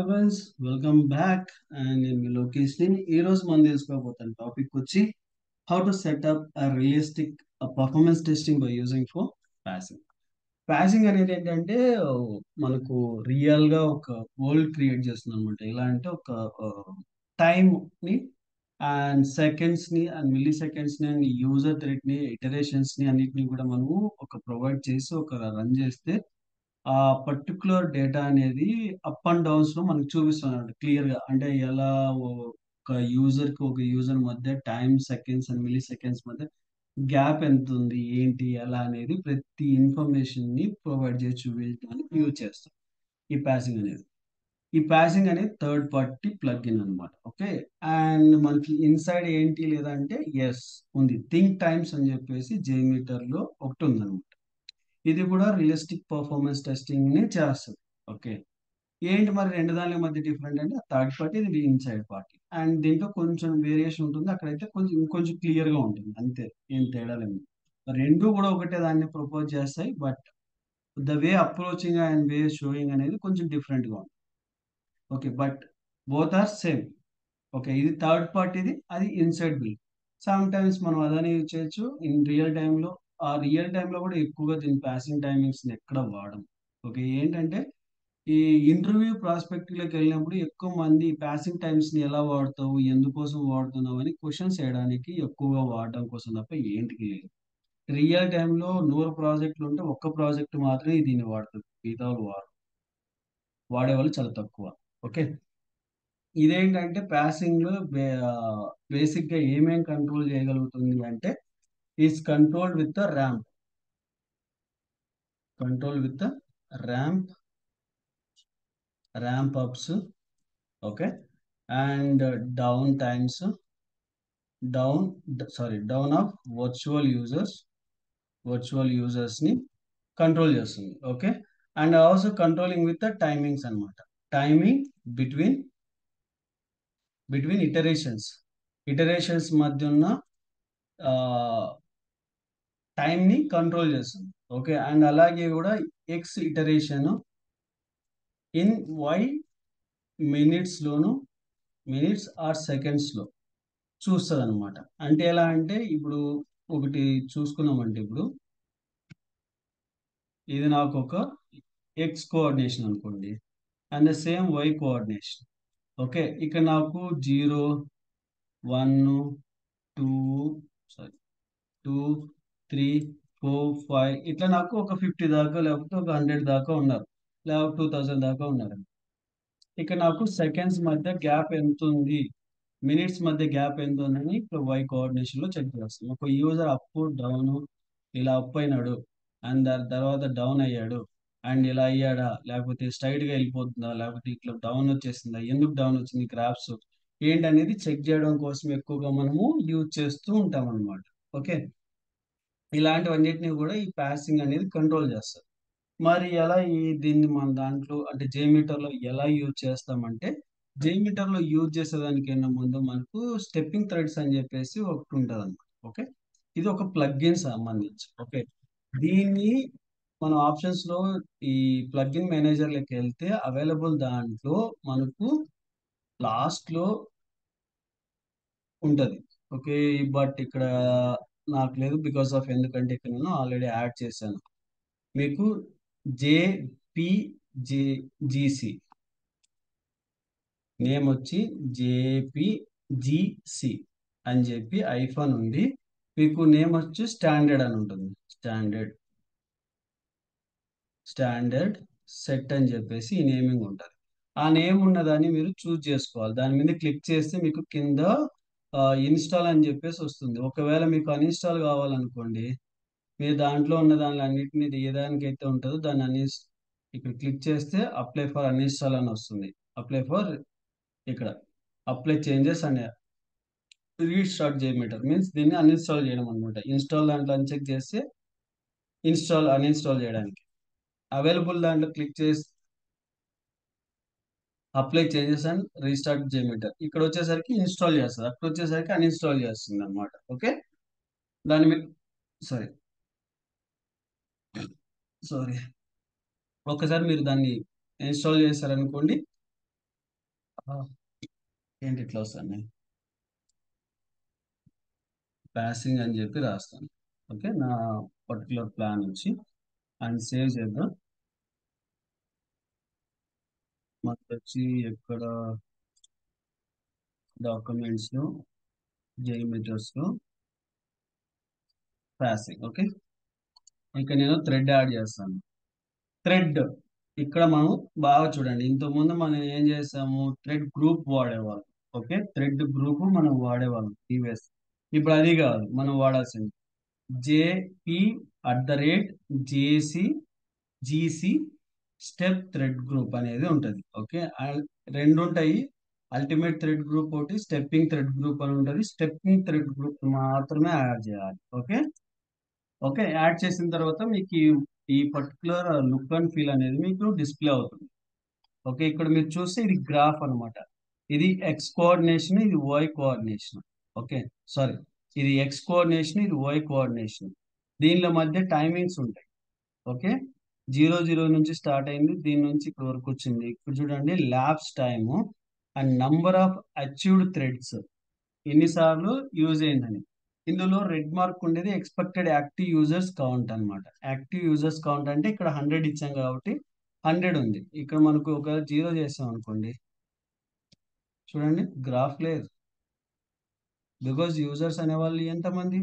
Friends, welcome back. And నేను మీ లోకేష్ ని ఈ రోజు మనం తెలుసుకోబోతున్న టాపిక్ వచ్చి how to set up realistic performance testing by using for passing. Passing అనేది ఏంటంటే మనకు రియల్ గా ఒక వరల్డ్ క్రియేట్ చేస్తుంది అనమాట. ఎలా అంటే ఒక టైం ని అండ్ సెకండ్స్ ని అండ్ మిల్లీ సెకండ్స్ ని అండ్ యూజర్ థ్రెడ్ ని ఇటరేషన్స్ ని అన్నిటిని కూడా మనము ఒక ప్రొవైడ్ చేసి ఒక రన్ చేస్తే ఆ పర్టికులర్ డేటా అనేది అప్ అండ్ డౌన్స్ లో మనకు చూపిస్తుంది క్లియర్ గా. అంటే ఎలా ఒక యూజర్ కి ఒక యూజర్ మధ్య time seconds and milli seconds మధ్య గ్యాప్ ఎంత ఉంది, ఏంటి, ఎలా అనేది ప్రతి ఇన్ఫర్మేషన్ ని ప్రొవైడ్ చేసి చూపించడానికి యూజ్ చేస్తాం ఈ ప్యాసింగ్ అనేది. ఈ ప్యాసింగ్ అనేది థర్డ్ పార్టీ ప్లగ్ ఇన్ అనమాట. ఓకే. అండ్ మనకి ఇన్సైడ్ ఏంటి లేదంటే ఎస్ ఉంది, థింక్ టైమ్స్ అని చెప్పేసి జేమీటర్ లో ఒకటి ఉందన్నమాట. ఇది కూడా రియలిస్టిక్ పర్ఫార్మెన్స్ టెస్టింగ్ ని చేస్తుంది. ఓకే. ఏంటి మరి రెండు దాని మధ్య డిఫరెంట్ అంటే థర్డ్ పార్టీ, ఇది ఇన్సైడ్ పార్టీ. అండ్ దీంట్లో కొంచెం వేరియేషన్ ఉంటుంది, అక్కడైతే కొంచెం ఇంకొంచెం క్లియర్ గా ఉంటుంది అంతే, ఏం తేడా లేదు. రెండు కూడా ఒకటే దాన్ని ప్రపోజ్ చేస్తాయి, but the way approaching and way showing అనేది కొంచెం డిఫరెంట్ గా ఉంటుంది. Okay, but both are same. Okay, ఇది థర్డ్ పార్టీది, అది ఇన్సైడ్ బిల్. సమ్ టైమ్స్ మనం అదని యూజ్ చేయొచ్చు ఇన్ రియల్ టైంలో. ఆ రియల్ టైంలో కూడా ఎక్కువగా దీని పాసింగ్ టైమింగ్స్ ఎక్కడ వాడడం. ఓకే, ఏంటంటే ఈ ఇంటర్వ్యూ ప్రాస్పెక్టివ్ లోకి వెళ్ళినప్పుడు ఎక్కువ మంది పాసింగ్ టైమ్స్ ని ఎలా వాడతావు, ఎందుకోసం వాడుతున్నావు అని క్వశ్చన్స్ వేయడానికి ఎక్కువగా వాడడం కోసం తప్ప ఏంటికి లేదు. రియల్ టైంలో 100 ప్రాజెక్టులు ఉంటే ఒక్క ప్రాజెక్ట్ మాత్రమే దీన్ని వాడుతుంది, మిగతా వాళ్ళు వాడేవాళ్ళు చాలా తక్కువ. ఓకే. ఇదేంటంటే ప్యాసింగ్ లో బేసిక్ గా ఏమేం కంట్రోల్ చేయగలుగుతుంది అంటే is controlled with the ramp, control with the ramp, ramp ups. Okay. And down times, down down of virtual users, virtual users ని కంట్రోల్ చేస్తుంది. Okay. And also controlling with the timings అన్నమాట. Timing between iterations, iterations మధ్య ఉన్న time ని control చేస్తుంది. Okay. And అలాగే కూడా x iteration in y minutes లోను, మినిట్స్ ఆర్ సెకండ్స్ లో చూస్తుంది అనమాట. అంటే ఎలా అంటే ఇప్పుడు ఒకటి చూసుకున్నామంటే ఇప్పుడు ఇది నాకు ఒక ఎక్స్ కోఆర్డినేషన్ అనుకోండి, and the same y coordination. Okay, ఇక్కడ నాకు 0, 1, 2, సారీ 2, 3, 4, 5 ఇట్లా నాకు ఒక 50 దాకా, లేకపోతే ఒక 100 దాకా ఉన్నారు, లేకపోతే 2000 దాకా ఉన్నారు. ఇక్కడ నాకు సెకండ్స్ మధ్య గ్యాప్ ఎంత ఉంది, మినిట్స్ మధ్య గ్యాప్ ఎంత ఉందని ఇప్పుడు వై కోఆర్డినేషన్ లో చెక్ చేస్తాం. ఒక యూజర్ అప్ డౌన్, ఇలా అప్ అయినాడు అండ్ దాని తర్వాత డౌన్ అయ్యాడు, అండ్ ఇలా అయ్యాడా, లేకపోతే స్ట్రైట్ గా వెళ్ళిపోతుందా, లేకపోతే ఇట్లా డౌన్ వచ్చేసిందా, ఎందుకు డౌన్ వచ్చింది, గ్రాఫ్స్ ఏంటనేది చెక్ చేయడం కోసం ఎక్కువగా మనము యూజ్ చేస్తూ ఉంటాం అనమాట. ఓకే. ఇలాంటివన్నిటిని కూడా ఈ పాసింగ్ అనేది కంట్రోల్ చేస్తారు. మరి ఎలా దీన్ని మన దాంట్లో అంటే జేమీటర్ లో ఎలా యూజ్ చేస్తామంటే, జేమీటర్ లో యూజ్ చేసేదానికైనా ముందు మనకు స్టెప్పింగ్ థ్రెడ్స్ అని చెప్పేసి ఒకటి ఉంటుంది అనమాట. ఓకే. ఇది ఒక ప్లగ్ఇన్ సంబంధించి. ఓకే. దీన్ని మనం ఆప్షన్స్ లో ఈ ప్లగ్ఇన్ మేనేజర్ లకి వెళ్తే అవైలబుల్ దాంట్లో మనకు లాస్ట్ లో ఉంటది. ఓకే. బట్ ఇక్కడ నాకు లేదు, బికాస్ ఆఫ్ ఎందుకంటే ఇక్కడ నేను ఆల్రెడీ యాడ్ చేశాను మీకు. జేపీజేజీసి నేమ్ వచ్చి జేపీజీసి అని చెప్పి ఐఫోన్ ఉంది. మీకు నేమ్ వచ్చి స్టాండర్డ్ అని ఉంటుంది. స్టాండర్డ్, స్టాండర్డ్ సెట్ అని చెప్పేసి ఈ నేమింగ్ ఉంటుంది. ఆ నేమ్ ఉన్నదాన్ని మీరు చూజ్ చేసుకోవాలి. దాని మీద క్లిక్ చేస్తే మీకు కింద ఇన్స్టాల్ అని చెప్పేసి వస్తుంది. ఒకవేళ మీకు అన్ఇన్స్టాల్ కావాలనుకోండి, మీరు దాంట్లో ఉన్న దాని అన్నిటిని ఏ దానికైతే ఉంటుందో దాన్ని ఇక్కడ క్లిక్ చేస్తే అప్లై ఫర్ అన్ఇన్స్టాల్ అని వస్తుంది. అప్లై ఫర్, ఇక్కడ అప్లై చేంజెస్ అండ్ రీస్టార్ట్ చేయమంటారు, మీన్స్ దీన్ని అన్ఇన్స్టాల్ చేయడం అనమాట. ఇన్స్టాల్ దాంట్లో అన్చెక్ చేస్తే ఇన్స్టాల్ అన్ఇన్స్టాల్ చేయడానికి, అవైలబుల్ దాంట్లో క్లిక్ చేసి అప్లై చేంజెస్ అండ్ రీస్టార్ట్ చేయమంటారు. ఇక్కడ వచ్చేసరికి ఇన్స్టాల్ చేస్తుంది, అక్కడ వచ్చేసరికి అన్ఇన్స్టాల్ చేస్తుంది అనమాట. ఓకే. దాని మీద సారీ సారీ ఒకసారి మీరు దాన్ని ఇన్స్టాల్ చేశారనుకోండి, ఆ, ఏంటి ఇట్లా వస్తాను పాసింగ్ అని చెప్పి రాస్తాను. ఓకే, నా పర్టికులర్ ప్లాన్ వచ్చి అండ్ సేవ్ చేద్దాం. మనకు వచ్చి ఎక్కడ డాక్యుమెంట్స్ లో జెయిమీటర్స్ లో పాసింగ్. ఓకే, ఇంకా నేను థ్రెడ్ యాడ్ చేస్తాను. థ్రెడ్ ఇక్కడ మనం బాగా చూడండి, ఇంతకుముందు మనం ఏం చేసాము, థ్రెడ్ గ్రూప్ వాడేవాళ్ళం. ఓకే, థ్రెడ్ గ్రూప్ మనం వాడేవాళ్ళం ప్రీవియస్. ఇప్పుడు అది కాదు మనం వాడాల్సింది JP @JC GC step thread group అనేది ఉంటుంది. ఓకే, రెండు ఉంటాయి. అల్టిమేట్ థ్రెడ్ గ్రూప్ ఒకటి, స్టెప్పింగ్ థ్రెడ్ గ్రూప్ అని ఉంటుంది. స్టెప్పింగ్ థ్రెడ్ గ్రూప్ మాత్రమే యాడ్ చేయాలి. ఓకే, ఓకే, యాడ్ చేసిన తర్వాత మీకు ఈ పర్టికులర్ లుక్ అండ్ ఫీల్ అనేది మీకు డిస్ప్లే అవుతుంది. ఓకే, ఇక్కడ మీరు చూస్తే ఇది గ్రాఫ్ అన్నమాట. ఇది ఎక్స్ కోఆర్డినేషన్, ఇది వై కోఆర్డినేషన్. ఓకే, సారీ, ఇది ఎక్స్ కోఆర్డినేషన్, ఇది వై కోఆర్డినేషన్. దీనిలో మధ్య టైమింగ్స్ ఉంటాయి. ఓకే, 00 నుంచి స్టార్ట్ అయింది, దీని నుంచి ఇక్కడ వరకు వచ్చింది. ఇప్పుడు చూడండి labs time and number of achieved threads, ఎన్నిసార్లు యూజ్ అయిందని. ఇందులో రెడ్ మార్క్ ఉండేది ఎక్స్పెక్టెడ్ యాక్టివ్ యూజర్స్ కౌంట్ అన్నమాట. యాక్టివ్ యూజర్స్ కౌంట్ అంటే ఇక్కడ 100 ఇచ్చాం కాబట్టి 100 ఉంది. ఇక్కడ మనకు ఒక జీరో చేసాం అనుకోండి, చూడండి గ్రాఫ్ లేదు. బికాజ్ యూజర్స్ అనేవాళ్ళు ఎంతమంది,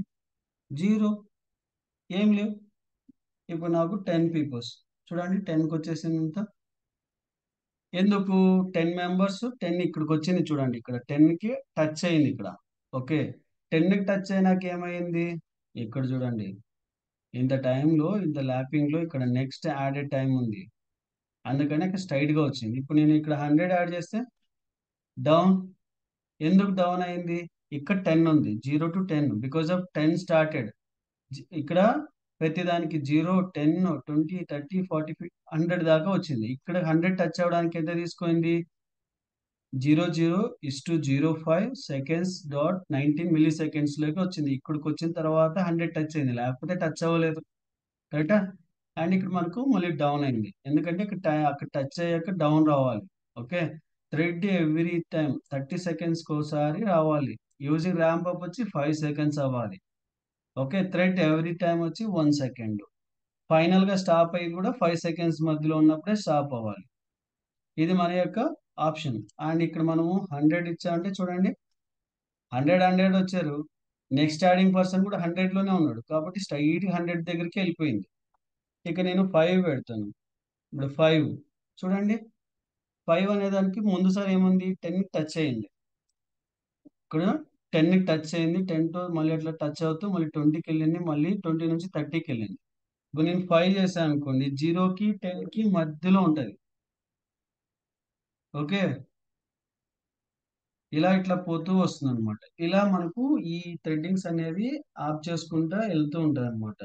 జీరో, ఏం లేవు. ఇప్పుడు నాకు 10 పీపుల్స్, చూడండి 10కి వచ్చేసింది ఇంత. ఎందుకు 10 మెంబర్స్, 10 ఇక్కడికి వచ్చింది చూడండి, ఇక్కడ 10కి టచ్ అయింది ఇక్కడ. ఓకే, 10కి టచ్ అయినాక ఏమైంది, ఇక్కడ చూడండి ఇంత టైంలో, ఇంత ల్యాపింగ్లో ఇక్కడ నెక్స్ట్ యాడెడ్ టైం ఉంది. అందుకని ఇక్కడ స్ట్రైట్గా వచ్చింది. ఇప్పుడు నేను ఇక్కడ 100 యాడ్ చేస్తే డౌన్. ఎందుకు డౌన్ అయింది, ఇక్కడ 10 ఉంది, 0 to 10 బికాస్ ఆఫ్ 10 స్టార్టెడ్. ఇక్కడ ప్రతిదానికి 0 10 20 30 40 100 దాకా వచ్చింది. ఇక్కడ 100 టచ్ అవ్వడానికి ఎంత తీసుకుంది, 00:05 seconds.19 milliseconds లోకి వచ్చింది. ఇక్కడికి వచ్చిన తర్వాత 100 టచ్ అయింది, లేకపోతే టచ్ అవ్వలేదు. కరెక్టా. అండ్ ఇక్కడ మనకు మళ్ళీ డౌన్ అయింది, ఎందుకంటే ఇక్కడ అక్కడ టచ్ అయ్యాక డౌన్ రావాలి. ఓకే, థ్రెడ్ ఎవ్రీ టైం 30 సెకండ్స్కి ఒకసారి రావాలి. యూజింగ్ ర్యాంప్ అప్ వచ్చి 5 సెకండ్స్ అవ్వాలి. ఓకే, థ్రెడ్ ఎవ్రీ టైం వచ్చి 1 సెకండ్. ఫైనల్ గా స్టాప్ అయ్యి కూడా 5 సెకండ్స్ మధ్యలో ఉన్నప్పుడే స్టాప్ అవ్వాలి. ఇది మన యొక్క ఆప్షన్. అండ్ ఇక్కడ మనము 100 ఇచ్చామంటే చూడండి, 100 వచ్చారు. నెక్స్ట్ యాడింగ్ పర్సన్ కూడా 100 లోనే ఉన్నాడు కాబట్టి స్ట్రైట్ 100 దగ్గరికి వెళ్ళిపోయింది. ఇక నేను 5 పెడతాను. ఇప్పుడు 5 చూడండి, 5 అనే దానికి ముందుసారి ఏముంది, 10 టచ్ అయింది. ఇక్కడ 10 టచ్ అయింది, 10 తో మళ్ళీ అట్లా టచ్ అవుతూ మళ్ళీ 20కి వెళ్ళింది, మళ్ళీ 20 నుంచి 30కి వెళ్ళింది. ఇప్పుడు నేను 5 చేశాను అనుకోండి, 0కి 10కి మధ్యలో ఉంటది. ఓకే, ఇలా ఇట్లా పోతూ వస్తుంది అనమాట. ఇలా మనకు ఈ థ్రెడ్డింగ్స్ అనేవి ఆప్ చేసుకుంటా వెళ్తూ ఉంటాయి అనమాట.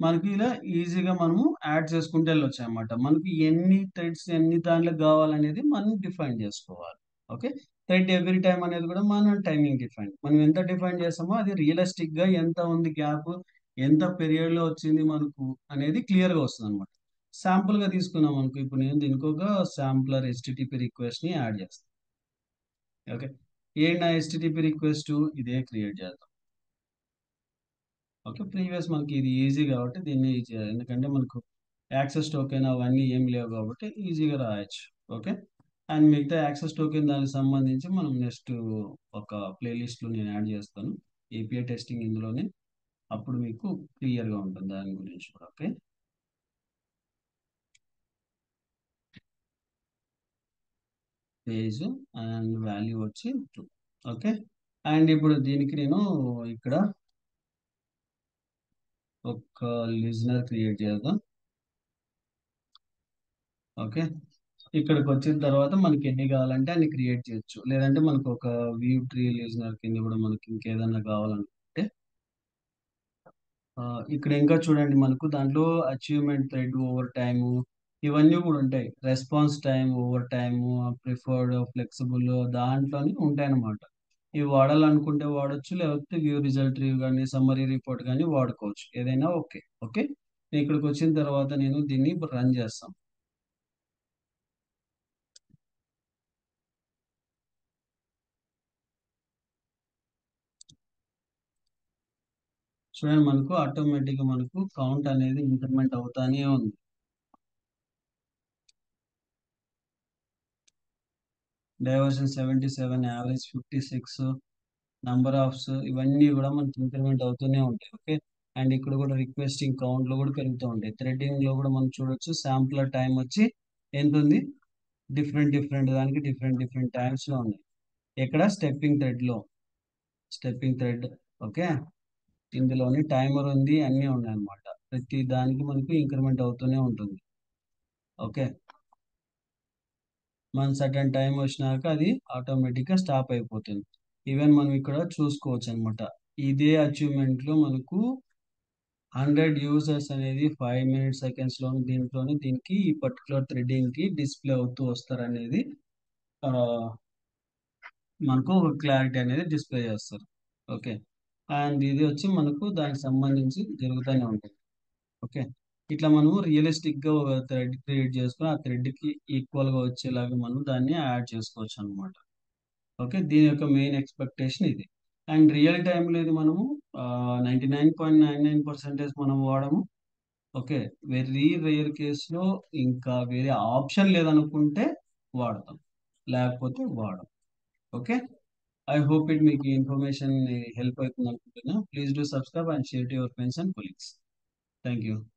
మనకి ఇలా ఈజీగా మనము యాడ్ చేసుకుంటూ వెళ్ళొచ్చు అనమాట. మనకి ఎన్ని థ్రెడ్స్ ఎన్ని దాంట్లో కావాలనేది మనం డిఫైన్ చేసుకోవాలి. ఓకే, థ్రెడ్ ఎవ్రీ టైం అనేది కూడా మనం టైమింగ్ డిఫైన్, మనం ఎంత డిఫైన్ చేస్తామో అది రియలిస్టిక్ గా ఎంత ఉంది గ్యాప్, ఎంత పీరియడ్ లో వచ్చింది మనకు అనేది క్లియర్ గా వస్తుంది అనమాట. శాంపుల్ గా తీసుకున్నాం అనుకో, ఇప్పుడు నేను దీనికి ఒక శాంపులర్ HTTP రిక్వెస్ట్ ని యాడ్ చేస్తాను. ఓకే, ఏంటి నా HTTP రిక్వెస్ట్, ఇదే క్రియేట్ చేద్దాం. ఓకే, ప్రీవియస్ మనకి ఇది ఈజీ కాబట్టి దీన్ని ఈజీ, ఎందుకంటే మనకు యాక్సెస్ టోకెన్ అవన్నీ ఏం లేవు కాబట్టి ఈజీగా రాయొచ్చు. ఓకే, అండ్ మిగతా యాక్సెస్ టోకెన్ దానికి సంబంధించి మనం నెక్స్ట్ ఒక ప్లేలిస్ట్లో నేను యాడ్ చేస్తాను, API టెస్టింగ్ ఇందులోనే. అప్పుడు మీకు క్లియర్గా ఉంటుంది దాని గురించి కూడా. ఓకే, పేజ్ అండ్ వాల్యూ వచ్చి 2. ఓకే, అండ్ ఇప్పుడు దీనికి నేను ఇక్కడ ఒక లిజనర్ క్రియేట్ చేద్దాం. ఓకే, ఇక్కడికి వచ్చిన తర్వాత మనకి ఎన్ని కావాలంటే అన్ని క్రియేట్ చేయొచ్చు, లేదంటే మనకు ఒక వ్యూ ట్రీ లిజనర్ కింద కూడా మనకి ఇంకేదన్నా కావాలనుకుంటే ఇక్కడ ఇంకా చూడండి, మనకు దాంట్లో అచీవ్మెంట్ థ్రెడ్ ఓవర్ టైము ఇవన్నీ కూడా ఉంటాయి. Response time over time, preferred flexible దాంట్లోనే ఉంటాయి అన్నమాట. ఇవి వాడాలనుకుంటే వాడొచ్చు, లేకపోతే వ్యూ రిజల్ట్ రివ్యూ కానీ సమ్మరీ రిపోర్ట్ కానీ వాడుకోవచ్చు, ఏదైనా ఓకే. ఓకే, నేను ఇక్కడికి వచ్చిన తర్వాత నేను దీన్ని రన్ చేస్తాను. చూడండి, మనకు ఆటోమేటిక్గా మనకు కౌంట్ అనేది ఇంక్రిమెంట్ అవుతానే ఉంది. డైవర్షన్ 77, యావరేజ్ 56, నంబర్ ఆఫ్స్ ఇవన్నీ కూడా మనకి ఇంక్రిమెంట్ అవుతూనే ఉంటాయి. ఓకే, అండ్ ఇక్కడ కూడా రిక్వెస్టింగ్ కౌంట్లో కూడా పెరుగుతూ ఉంటాయి. థ్రెడ్డింగ్లో కూడా మనం చూడొచ్చు, శాంపులర్ టైం వచ్చి ఎంత ఉంది, డిఫరెంట్ డిఫరెంట్ దానికి డిఫరెంట్ డిఫరెంట్ టైమ్స్లో ఉన్నాయి. ఇక్కడ స్టెప్పింగ్ థ్రెడ్. ఓకే, ఇందులోని టైమర్ ఉంది, అన్నీ ఉన్నాయి అన్నమాట. ప్రతి దానికి మనకు ఇంక్రిమెంట్ అవుతూనే ఉంటుంది. ఓకే, మన సర్టన్ టైం వచ్చినాక అది ఆటోమేటిక్గా స్టాప్ అయిపోతుంది. ఈవెన్ మనం ఇక్కడ చూసుకోవచ్చు అనమాట. ఇదే అచీవ్మెంట్లో మనకు 100 యూజర్స్ అనేది 5 మినిట్స్ సెకండ్స్లో దీంట్లోనే దీనికి ఈ పర్టికులర్ థ్రెడ్డింగ్కి డిస్ప్లే అవుతూ వస్తారనేది ఆ, మనకు ఒక క్లారిటీ అనేది డిస్ప్లే చేస్తారు. ఓకే, అండ్ ఇది వచ్చి మనకు దానికి సంబంధించి జరుగుతూనే ఉంటుంది. ఓకే, ఇట్లా మనము రియలిస్టిక్గా ఒక థ్రెడ్ క్రియేట్ చేసుకుని ఆ థ్రెడ్కి ఈక్వల్గా వచ్చేలాగా మనం దాన్ని యాడ్ చేసుకోవచ్చు అనమాట. ఓకే, దీని యొక్క మెయిన్ ఎక్స్పెక్టేషన్ ఇది. అండ్ రియల్ టైంలో ఇది మనము 99.99% మనం వాడము. ఓకే, వెరీ రేర్ కేసులో ఇంకా వేరే ఆప్షన్ లేదనుకుంటే వాడతాం, లేకపోతే వాడం. ఓకే, ఐ హోప్ ఇట్ మీకు ఈ ఇన్ఫర్మేషన్ హెల్ప్ అవుతుంది అనుకుంటున్నా. Please do subscribe and share to your friends and colleagues. Thank you.